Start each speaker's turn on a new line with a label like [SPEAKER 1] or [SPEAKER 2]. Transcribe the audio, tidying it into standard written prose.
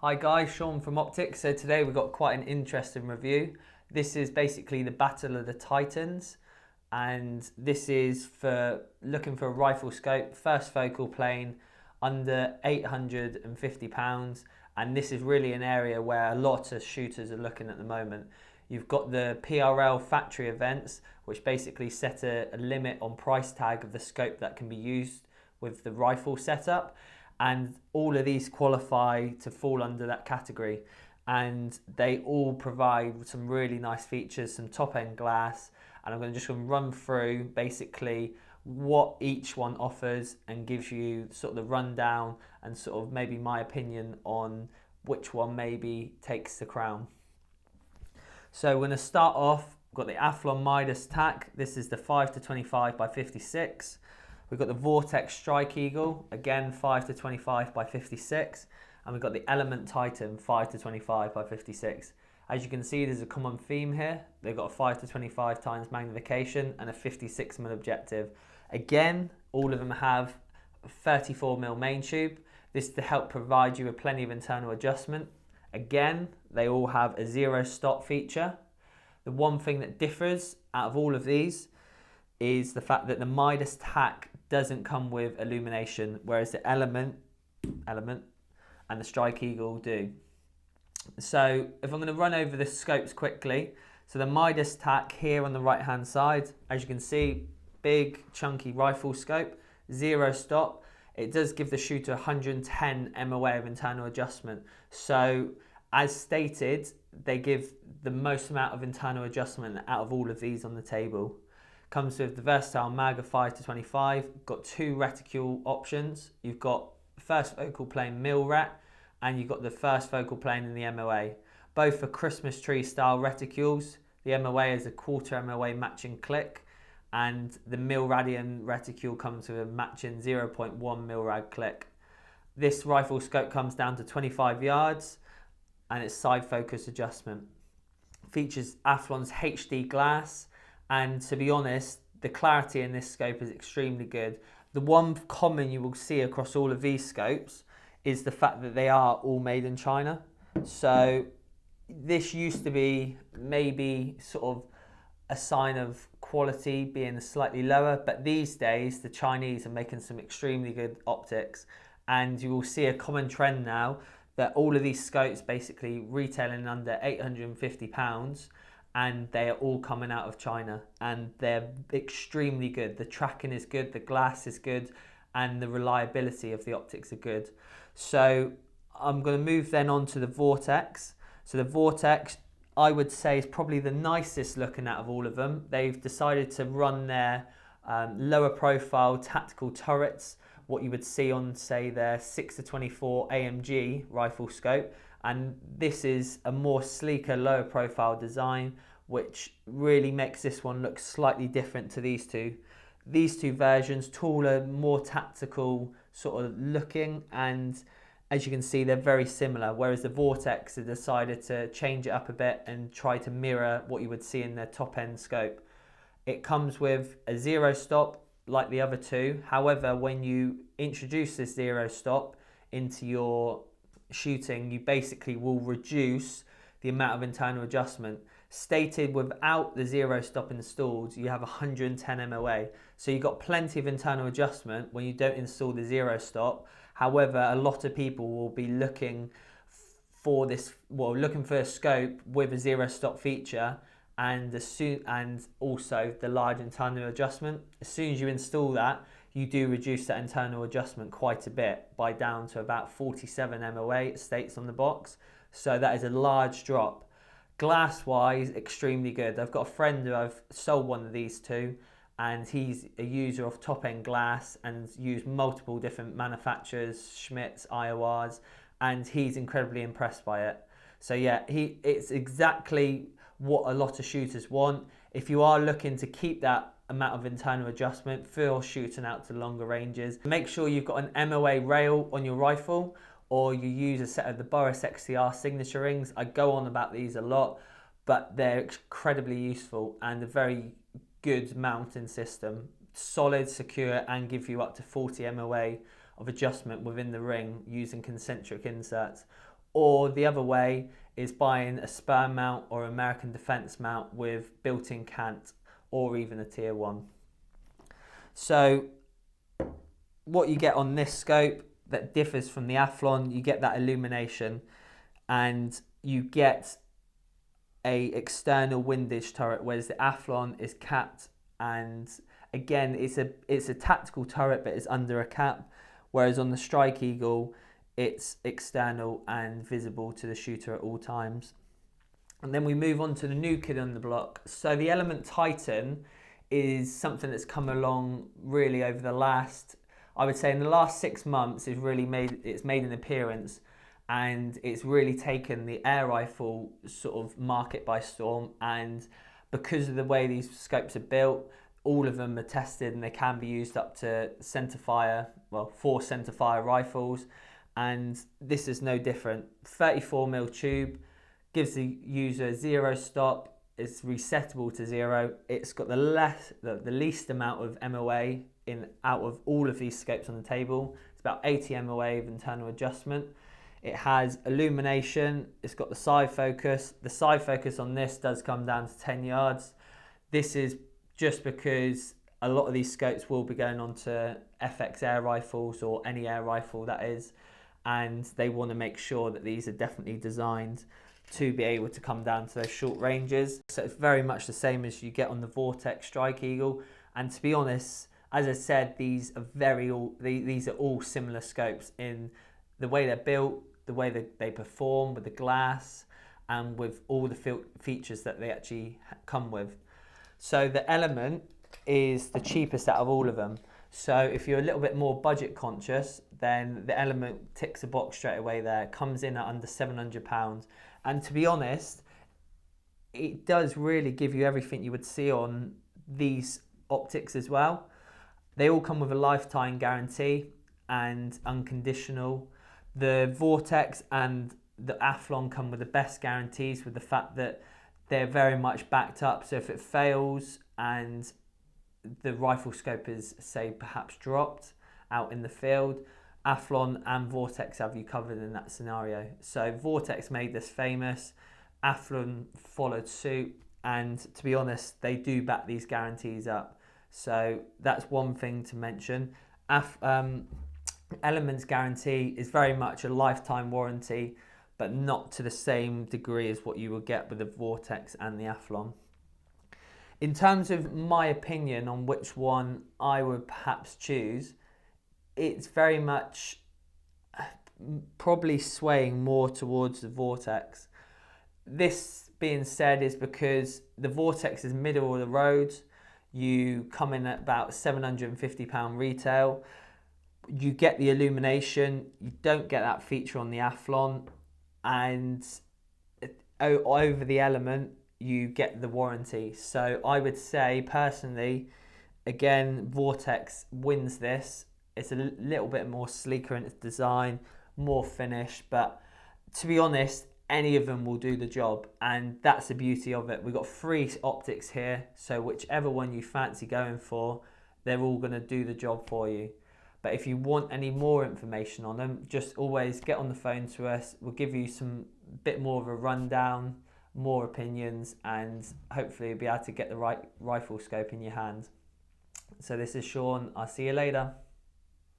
[SPEAKER 1] Hi guys, Shaun from Optics. So today we've got quite an interesting review. This is basically the Battle of the Titans, and this is for looking for a rifle scope, first focal plane, under £850, and this is really an area where a lot of shooters are looking at the moment. You've got the PRL factory events, which basically set a limit on price tag of the scope that can be used with the rifle setup, and all of these qualify to fall under that category, and they all provide some really nice features, some top end glass, and I'm just going to run through basically what each one offers and gives you sort of the rundown and sort of maybe my opinion on which one maybe takes the crown. So we're going to start off, we've got the Athlon Midas Tac. This is the 5-25 by 56. We've got the Vortex Strike Eagle, again 5-25 by 56. And we've got the Element Titan 5-25 by 56. As you can see, there's a common theme here. They've got a 5-25 times magnification and a 56mm objective. Again, all of them have 34mm main tube. This is to help provide you with plenty of internal adjustment. Again, they all have a zero stop feature. The one thing that differs out of all of these is the fact that the Midas Tac doesn't come with illumination, whereas the Element and the Strike Eagle do. So if I'm going to run over the scopes quickly, so the Midas Tac here on the right hand side, as you can see, big chunky rifle scope, zero stop. It does give the shooter 110 MOA of internal adjustment. So as stated, they give the most amount of internal adjustment out of all of these on the table. Comes with the versatile mag of 5-25, got two reticule options. You've got first focal plane mil ret, and you've got the first focal plane in the MOA. Both for Christmas tree style reticules. The MOA is a quarter MOA matching click, and the mil radian reticule comes with a matching 0.1 mil rad click. This rifle scope comes down to 25 yards, and it's side focus adjustment. Features Athlon's HD glass. And to be honest, the clarity in this scope is extremely good. The one common you will see across all of these scopes is the fact that they are all made in China. So this used to be maybe sort of a sign of quality being slightly lower, but these days the Chinese are making some extremely good optics, and you will see a common trend now that all of these scopes basically retailing under £850, and they are all coming out of China, and they're extremely good. The tracking is good, the glass is good, and the reliability of the optics are good. So I'm going to move then on to the Vortex. So the Vortex, I would say, is probably the nicest looking out of all of them. They've decided to run their lower profile tactical turrets, what you would see on, say, their 6-24 AMG rifle scope. And this is a more sleeker, lower profile design, which really makes this one look slightly different to these two. These two versions, taller, more tactical sort of looking, and as you can see, they're very similar, whereas the Vortex have decided to change it up a bit and try to mirror what you would see in their top end scope. It comes with a zero stop like the other two. However, when you introduce this zero stop into your shooting, you basically will reduce the amount of internal adjustment. Stated without the zero stop installed, you have 110 MOA. So you've got plenty of internal adjustment when you don't install the zero stop. However, a lot of people will be looking for this, looking for a scope with a zero stop feature, and also the large internal adjustment. As soon as you install that, you do reduce that internal adjustment quite a bit, by down to about 47 MOA, it states on the box. So that is a large drop. Glass wise, extremely good. I've got a friend who I've sold one of these to, and he's a user of top end glass and used multiple different manufacturers, Schmidt's, IORs, and he's incredibly impressed by it. So yeah, it's exactly what a lot of shooters want. If you are looking to keep that amount of internal adjustment for shooting out to longer ranges, make sure you've got an MOA rail on your rifle, or you use a set of the Boris XCR signature rings. I go on about these a lot, but they're incredibly useful and a very good mounting system. Solid, secure, and give you up to 40 MOA of adjustment within the ring using concentric inserts. or the other way is buying a spur mount or American Defense mount with built-in cant or even a tier 1. So what you get on this scope that differs from the Athlon, you get that illumination and you get a external windage turret, whereas the Athlon is capped, and again it's a tactical turret but it's under a cap, whereas on the Strike Eagle it's external and visible to the shooter at all times. And then we move on to the new kid on the block. So the Element Titan is something that's come along really over the last, I would say in the last 6 months, it's made an appearance, and it's really taken the air rifle sort of market by storm. And because of the way these scopes are built, all of them are tested and they can be used up to centerfire, well, 4 centerfire rifles, and this is no different. 34mm tube gives the user 0 stop. It's resettable to 0. It's got the least amount of MOA out of all of these scopes on the table. It's about 80 MOA of internal adjustment. It has illumination. It's got the side focus. The side focus on this does come down to 10 yards. This is just because a lot of these scopes will be going on to FX air rifles, or any air rifle that is, and they want to make sure that these are definitely designed to be able to come down to those short ranges. So it's very much the same as you get on the Vortex Strike Eagle. And to be honest, as I said, these are all similar scopes in the way they're built, the way that they perform with the glass, and with all the features that they actually come with. So the Element is the cheapest out of all of them. So if you're a little bit more budget conscious, then the Element ticks a box straight away there. It comes in at under £700. And to be honest, it does really give you everything you would see on these optics as well. They all come with a lifetime guarantee and unconditional. The Vortex and the Athlon come with the best guarantees, with the fact that they're very much backed up. So if it fails and the rifle scope is, say, perhaps dropped out in the field, Athlon and Vortex have you covered in that scenario. So Vortex made this famous, Athlon followed suit, and to be honest, they do back these guarantees up. So that's one thing to mention. Element's guarantee is very much a lifetime warranty, but not to the same degree as what you will get with the Vortex and the Athlon. In terms of my opinion on which one I would perhaps choose, it's very much probably swaying more towards the Vortex. This being said is because the Vortex is middle of the road. You come in at about £750 retail. You get the illumination. You don't get that feature on the Athlon. And over the Element, you get the warranty. So I would say personally, again, Vortex wins this. It's a little bit more sleeker in its design, more finish, but to be honest, any of them will do the job, and that's the beauty of it. We've got 3 optics here, so whichever one you fancy going for, they're all going to do the job for you. But if you want any more information on them, just always get on the phone to us. We'll give you some bit more of a rundown, more opinions, and hopefully you'll be able to get the right rifle scope in your hand. So this is Shaun. I'll see you later.